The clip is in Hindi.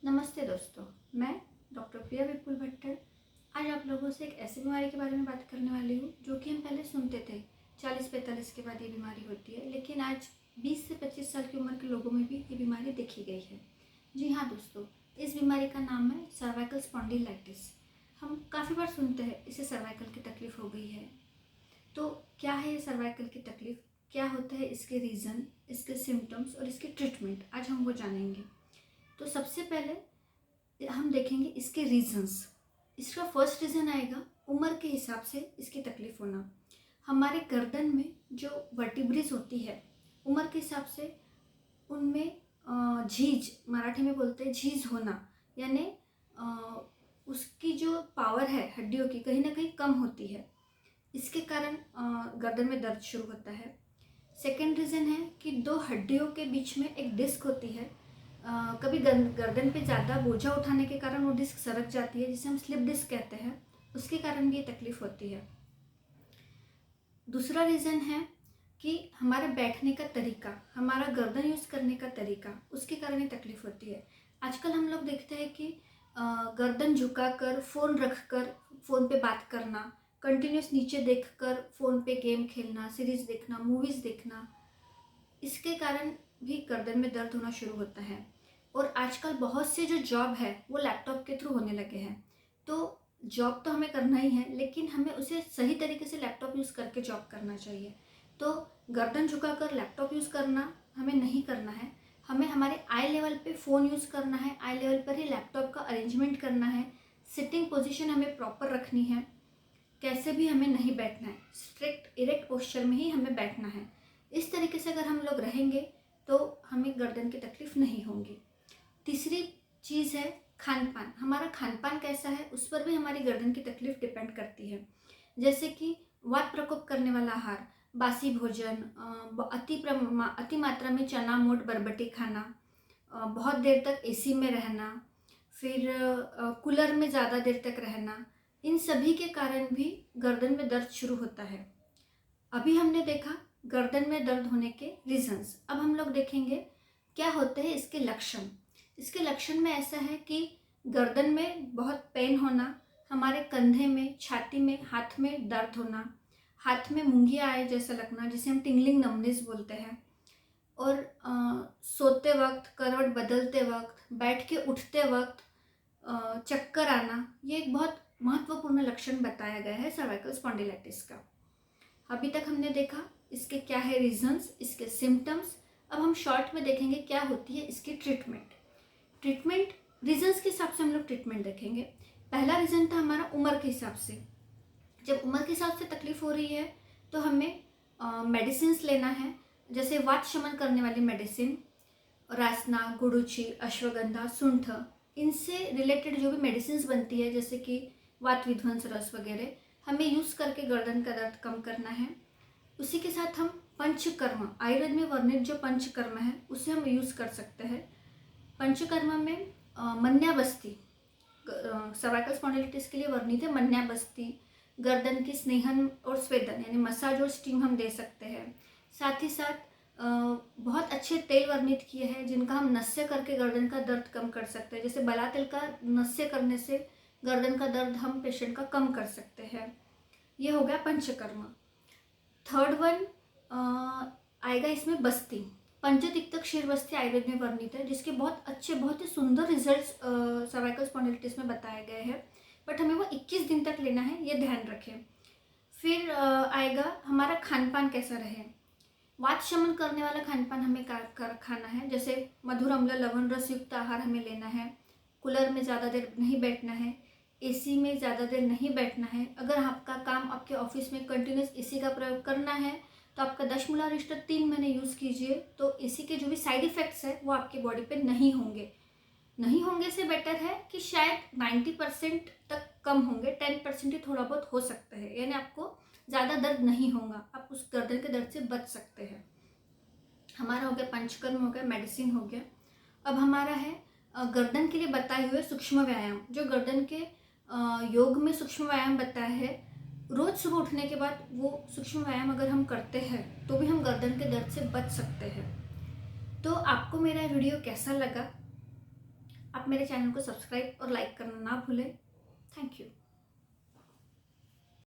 नमस्ते दोस्तों, मैं डॉक्टर प्रिया विपुल भट्टर आज आप लोगों से एक ऐसी बीमारी के बारे में बात करने वाली हूँ जो कि हम पहले सुनते थे 40-45 के बाद ये बीमारी होती है, लेकिन आज 20 से 25 साल की उम्र के लोगों में भी ये बीमारी देखी गई है। जी हाँ दोस्तों, इस बीमारी का नाम है सर्वाइकल स्पॉन्डिलाइटिस। हम काफ़ी बार सुनते हैं इसे सर्वाइकल की तकलीफ़ हो गई है। तो क्या है ये सर्वाइकल की तकलीफ़, क्या होता है इसके रीज़न, इसके सिम्टम्स और इसके ट्रीटमेंट, आज हम वो जानेंगे। तो सबसे पहले हम देखेंगे इसके रीजंस। इसका फर्स्ट रीज़न आएगा उम्र के हिसाब से इसकी तकलीफ़ होना। हमारे गर्दन में जो वर्टिब्रेस होती है उम्र के हिसाब से उनमें झीज, मराठी में बोलते हैं झीज होना, यानी उसकी जो पावर है हड्डियों की कहीं ना कहीं कम होती है। इसके कारण गर्दन में दर्द शुरू होता है। सेकेंड रीज़न है कि दो हड्डियों के बीच में एक डिस्क होती है। कभी गर्दन पे ज़्यादा बोझा उठाने के कारण वो डिस्क सरक जाती है, जिसे हम स्लिप डिस्क कहते हैं, उसके कारण भी ये तकलीफ़ होती है। दूसरा रीज़न है कि हमारे बैठने का तरीका, हमारा गर्दन यूज़ करने का तरीका, उसके कारण ये तकलीफ़ होती है। आजकल हम लोग देखते हैं कि गर्दन झुकाकर फ़ोन रखकर फ़ोन पे बात करना, कंटिन्यूस नीचे देखकर फ़ोन पे गेम खेलना, सीरीज़ देखना, मूवीज़ देखना, इसके कारण भी गर्दन में दर्द होना शुरू होता है। और आजकल बहुत से जो जॉब है वो लैपटॉप के थ्रू होने लगे हैं। तो जॉब तो हमें करना ही है, लेकिन हमें उसे सही तरीके से लैपटॉप यूज़ करके जॉब करना चाहिए। तो गर्दन झुकाकर लैपटॉप यूज़ करना हमें नहीं करना है। हमें हमारे आई लेवल पे फ़ोन यूज़ करना है, आई लेवल पर ही लैपटॉप का अरेंजमेंट करना है। सिटिंग पोजीशन हमें प्रॉपर रखनी है, कैसे भी हमें नहीं बैठना है, स्ट्रिक्ट इरेक्ट पोस्चर में ही हमें बैठना है। इस तरीके से अगर हम लोग रहेंगे तो हमें गर्दन की तकलीफ़ नहीं होगी। तीसरी चीज़ है खान पान। हमारा खान पान कैसा है उस पर भी हमारी गर्दन की तकलीफ़ डिपेंड करती है। जैसे कि वात प्रकोप करने वाला आहार, बासी भोजन, अति मात्रा में चना मोट बरबटी खाना, बहुत देर तक एसी में रहना, फिर कूलर में ज़्यादा देर तक रहना, इन सभी के कारण भी गर्दन में दर्द शुरू होता है। अभी हमने देखा गर्दन में दर्द होने के रीजंस। अब हम लोग देखेंगे क्या होते हैं इसके लक्षण। इसके लक्षण में ऐसा है कि गर्दन में बहुत पेन होना, हमारे कंधे में, छाती में, हाथ में दर्द होना, हाथ में मूंगिया आए जैसा लगना, जिसे हम टिंगलिंग नमनेस बोलते हैं, और सोते वक्त, करवट बदलते वक्त, बैठ के उठते वक्त चक्कर आना, ये एक बहुत महत्वपूर्ण लक्षण बताया गया है सर्वाइकल स्पॉन्डिलाइटिस का। अभी तक हमने देखा इसके क्या है रीजंस, इसके सिम्टम्स। अब हम शॉर्ट में देखेंगे क्या होती है इसकी ट्रीटमेंट रीजंस के हिसाब से हम लोग ट्रीटमेंट देखेंगे। पहला रीज़न था हमारा उम्र के हिसाब से। जब उम्र के हिसाब से तकलीफ़ हो रही है तो हमें मेडिसिन लेना है, जैसे वात शमन करने वाली मेडिसिन, रासना, गुड़ुचि, अश्वगंधा, सूंठ, इनसे रिलेटेड जो भी मेडिसिन बनती है, जैसे कि वात विध्वंस रस वगैरह, हमें यूज़ करके गर्दन का दर्द कम करना है। उसी के साथ हम पंचकर्म, आयुर्वेद में वर्णित जो पंचकर्म है उसे हम यूज़ कर सकते हैं। पंचकर्म में मन्याबस्ती, सर्वाइकल स्पॉन्डिलाइटिस के लिए वर्णित है मन्याबस्ती, गर्दन की स्नेहन और स्वेदन यानी मसाज और स्टीम हम दे सकते हैं। साथ ही साथ बहुत अच्छे तेल वर्णित किए हैं जिनका हम नस्य करके गर्दन का दर्द कम कर सकते हैं। जैसे बला तेल का नस्य करने से गर्दन का दर्द हम पेशेंट का कम कर सकते हैं। ये हो गया पंचकर्म। थर्ड वन आएगा इसमें बस्ती, पंचतिक्तक क्षीर बस्ती आयुर्वेद में वर्णित है, जिसके बहुत अच्छे, बहुत ही सुंदर रिजल्ट्स सर्वाइकल स्पॉन्डिलाइटिस में बताए गए हैं। बट हमें वो 21 दिन तक लेना है, ये ध्यान रखें। फिर आएगा हमारा खान पान कैसा रहे। वात शमन करने वाला खान पान हमें खाना है, जैसे मधुर अम्ल लवण रस युक्त आहार हमें लेना है। कूलर में ज़्यादा देर नहीं बैठना है, एसी में ज़्यादा देर नहीं बैठना है। अगर आपका काम आपके ऑफिस में कंटिन्यूस एसी का प्रयोग करना है तो आपका 10 मूला रिश्टर 3 महीने यूज़ कीजिए, तो एसी के जो भी साइड इफ़ेक्ट्स है वो आपकी बॉडी पे नहीं होंगे से बेटर है कि शायद 90% तक कम होंगे, 10% ही थोड़ा बहुत हो सकता है, यानी आपको ज़्यादा दर्द नहीं होगा, आप उस गर्दन के दर्द से बच सकते हैं। हमारा हो गया पंचकर्म, हो गया मेडिसिन, हो गया। अब हमारा है गर्दन के लिए बताए हुए सूक्ष्म व्यायाम। जो गर्दन के योग में सूक्ष्म व्यायाम बताया है, रोज सुबह उठने के बाद वो सूक्ष्म व्यायाम अगर हम करते हैं तो भी हम गर्दन के दर्द से बच सकते हैं। तो आपको मेरा वीडियो कैसा लगा? आप मेरे चैनल को सब्सक्राइब और लाइक करना ना भूलें। Thank you.